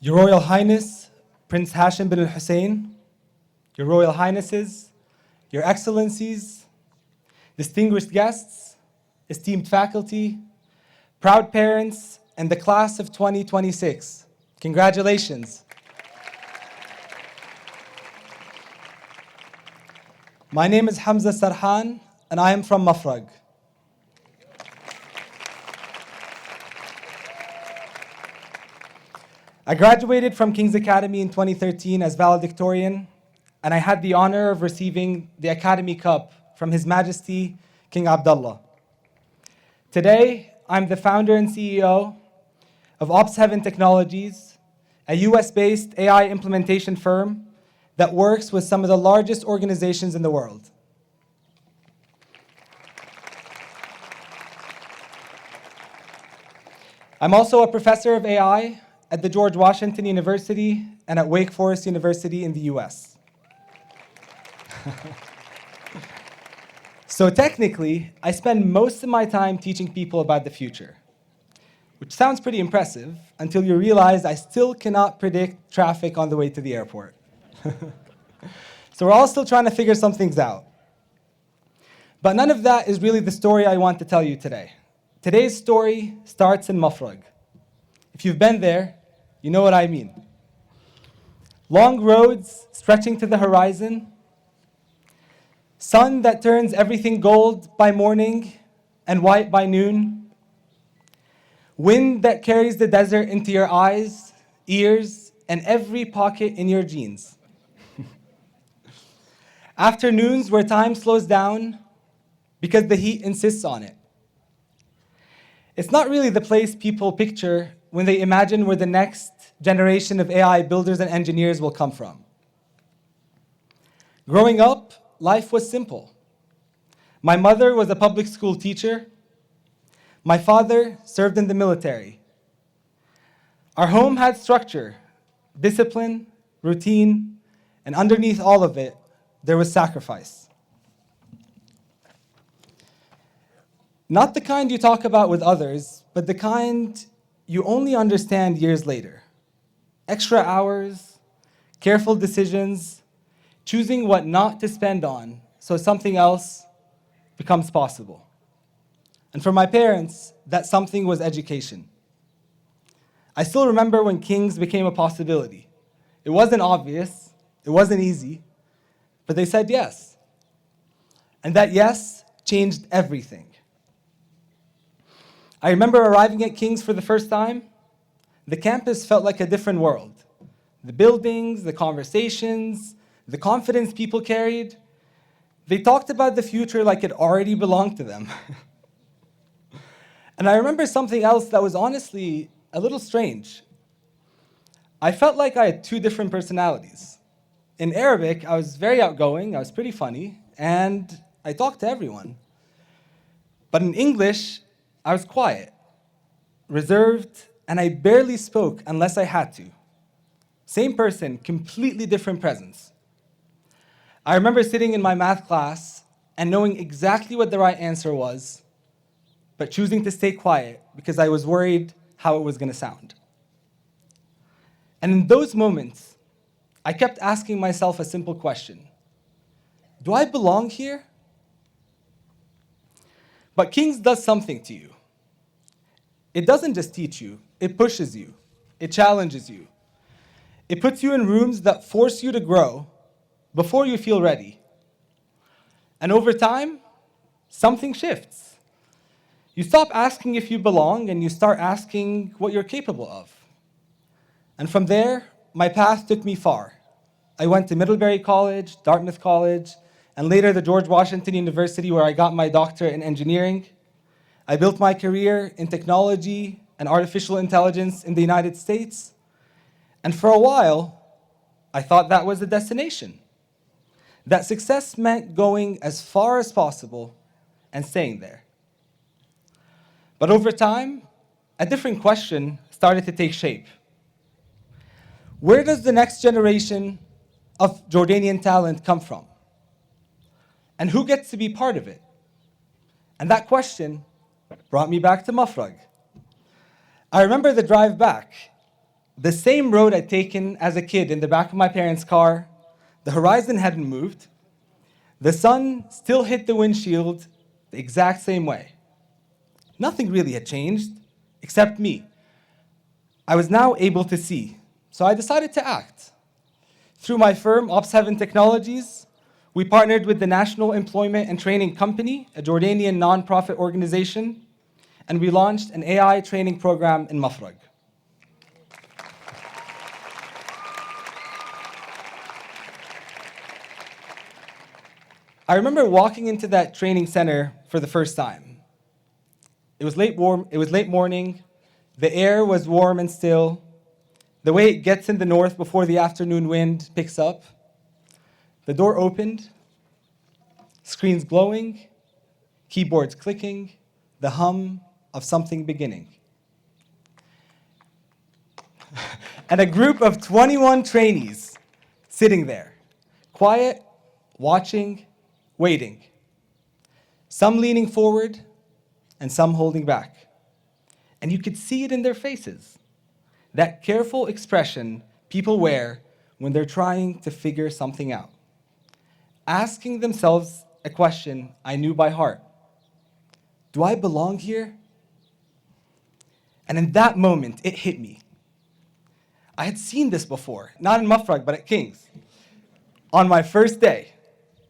Your Royal Highness, Prince Hashim bin al-Hussein, Your Royal Highnesses, Your Excellencies, distinguished guests, esteemed faculty, proud parents, and the class of 2026. Congratulations. My name is Hamza Alsarhan, and I am from Mafrag. I graduated from King's Academy in 2013 as valedictorian, and I had the honor of receiving the Academy Cup from His Majesty King Abdullah. Today, I'm the founder and CEO of Ops7 Technologies, a US-based AI implementation firm that works with some of the largest organizations in the world. I'm also a professor of AI at the George Washington University and at Wake Forest University in the US. So technically, I spend most of my time teaching people about the future, which sounds pretty impressive until you realize I still cannot predict traffic on the way to the airport. So we're all still trying to figure some things out. But none of that is really the story I want to tell you today. Today's story starts in Mafrag. If you've been there, you know what I mean. Long roads stretching to the horizon, sun that turns everything gold by morning and white by noon, wind that carries the desert into your eyes, ears, and every pocket in your jeans. Afternoons where time slows down because the heat insists on it. It's not really the place people picture when they imagine where the next generation of AI builders and engineers will come from. Growing up, life was simple. My mother was a public school teacher. My father served in the military. Our home had structure, discipline, routine, and underneath all of it, there was sacrifice. Not the kind you talk about with others, but the kind you only understand years later. Extra hours, careful decisions, choosing what not to spend on so something else becomes possible. And for my parents, that something was education. I still remember when King's became a possibility. It wasn't obvious, it wasn't easy, but they said yes. And that yes changed everything. I remember arriving at King's for the first time. The campus felt like a different world. The buildings, the conversations, the confidence people carried, they talked about the future like it already belonged to them. And I remember something else that was honestly a little strange. I felt like I had two different personalities. In Arabic, I was very outgoing, I was pretty funny, and I talked to everyone. But in English, I was quiet, reserved, and I barely spoke unless I had to. Same person, completely different presence. I remember sitting in my math class and knowing exactly what the right answer was, but choosing to stay quiet because I was worried how it was going to sound. And in those moments, I kept asking myself a simple question. Do I belong here? But King's does something to you. It doesn't just teach you, it pushes you, it challenges you. It puts you in rooms that force you to grow before you feel ready. And over time, something shifts. You stop asking if you belong and you start asking what you're capable of. And from there, my path took me far. I went to Middlebury College, Dartmouth College, and later the George Washington University where I got my doctorate in engineering. I built my career in technology and artificial intelligence in the United States. And for a while, I thought that was the destination. That success meant going as far as possible and staying there. But over time, a different question started to take shape. Where does the next generation of Jordanian talent come from? And who gets to be part of it? And that question brought me back to Mafrag. I remember the drive back. The same road I'd taken as a kid in the back of my parents' car, the horizon hadn't moved. The sun still hit the windshield the exact same way. Nothing really had changed, except me. I was now able to see, so I decided to act. Through my firm, Ops7 Technologies, we partnered with the National Employment and Training Company, a Jordanian nonprofit organization, and we launched an AI training program in Mafrag. I remember walking into that training center for the first time. It was late morning, the air was warm and still, the way it gets in the north before the afternoon wind picks up. The door opened, screens glowing, keyboards clicking, the hum of something beginning. And a group of 21 trainees sitting there, quiet, watching, waiting. Some leaning forward and some holding back. And you could see it in their faces. That careful expression people wear when they're trying to figure something out. Asking themselves a question I knew by heart. Do I belong here? And in that moment, it hit me. I had seen this before, not in Mafrag, but at King's. On my first day,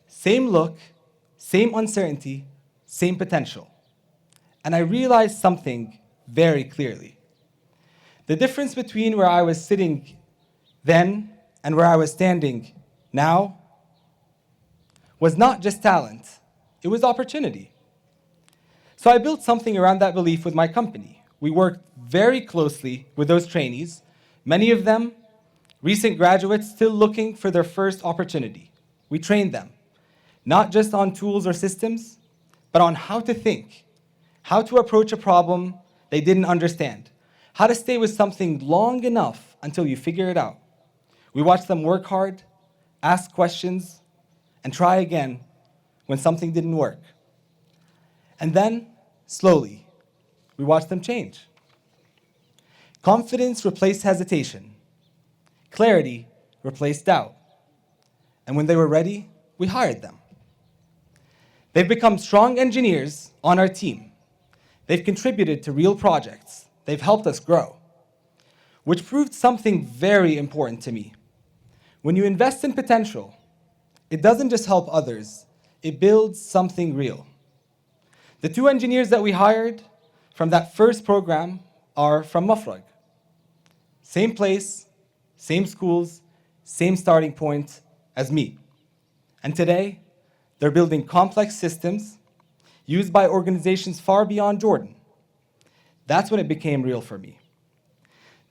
same look, same uncertainty, same potential. And I realized something very clearly. The difference between where I was sitting then and where I was standing now was not just talent, it was opportunity. So I built something around that belief with my company. We worked very closely with those trainees, many of them recent graduates still looking for their first opportunity. We trained them, not just on tools or systems, but on how to think, how to approach a problem they didn't understand, how to stay with something long enough until you figure it out. We watched them work hard, ask questions, and try again when something didn't work. And then, slowly, we watched them change. Confidence replaced hesitation. Clarity replaced doubt. And when they were ready, we hired them. They've become strong engineers on our team. They've contributed to real projects. They've helped us grow, which proved something very important to me. When you invest in potential, it doesn't just help others, it builds something real. The 2 engineers that we hired from that first program are from Mafrag. Same place, same schools, same starting point as me. And today, they're building complex systems used by organizations far beyond Jordan. That's when it became real for me.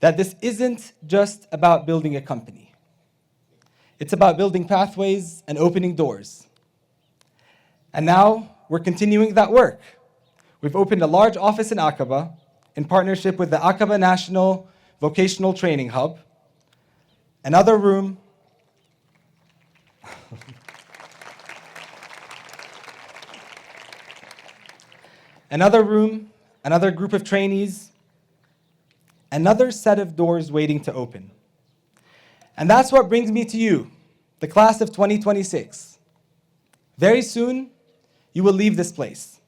That this isn't just about building a company. It's about building pathways and opening doors. And now we're continuing that work. We've opened a large office in Aqaba in partnership with the Aqaba National Vocational Training Hub. Another room another group of trainees, another set of doors waiting to open. And that's what brings me to you, the class of 2026. Very soon, you will leave this place.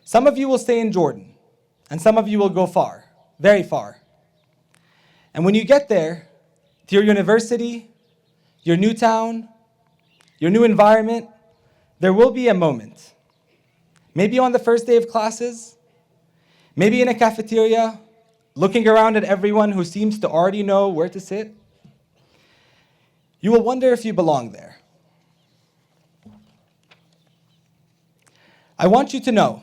Some of you will stay in Jordan, and some of you will go far, very far. And when you get there, to your university, your new town, your new environment, there will be a moment. Maybe on the first day of classes, maybe in a cafeteria, looking around at everyone who seems to already know where to sit. You will wonder if you belong there. I want you to know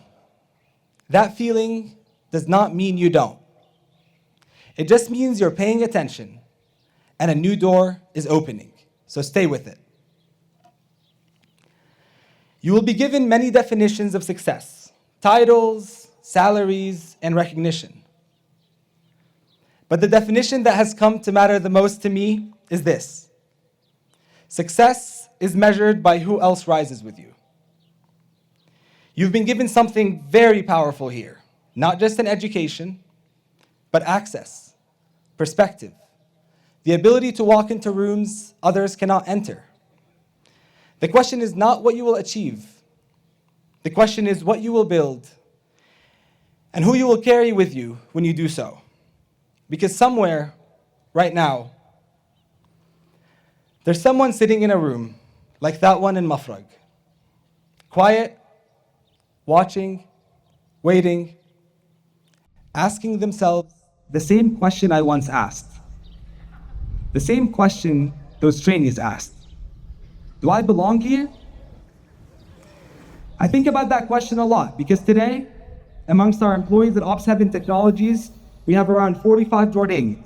that feeling does not mean you don't. It just means you're paying attention and a new door is opening, so stay with it. You will be given many definitions of success, titles, salaries, and recognition. But the definition that has come to matter the most to me is this: success is measured by who else rises with you. You've been given something very powerful here, not just an education, but access, perspective, the ability to walk into rooms others cannot enter. The question is not what you will achieve. The question is what you will build and who you will carry with you when you do so. Because somewhere, right now, there's someone sitting in a room like that one in Mafrag, quiet, watching, waiting, asking themselves the same question I once asked, the same question those trainees asked. Do I belong here? I think about that question a lot because today, amongst our employees at Ops Heaven Technologies, we have around 45 Jordanians.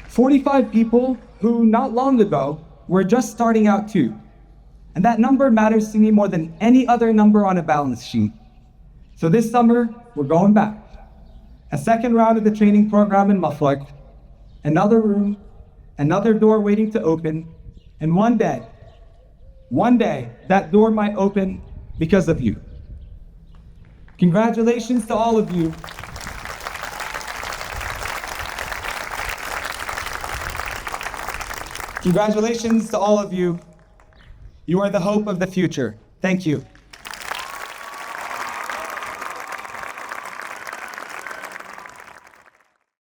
"45 people who not long ago were just starting out too. And that number matters to me more than any other number on a balance sheet. So this summer, we're going back. A second round of the training program in Mafraq, another room, another door waiting to open, and one day, that door might open because of you. Congratulations to all of you. Congratulations to all of you. You are the hope of the future. Thank you.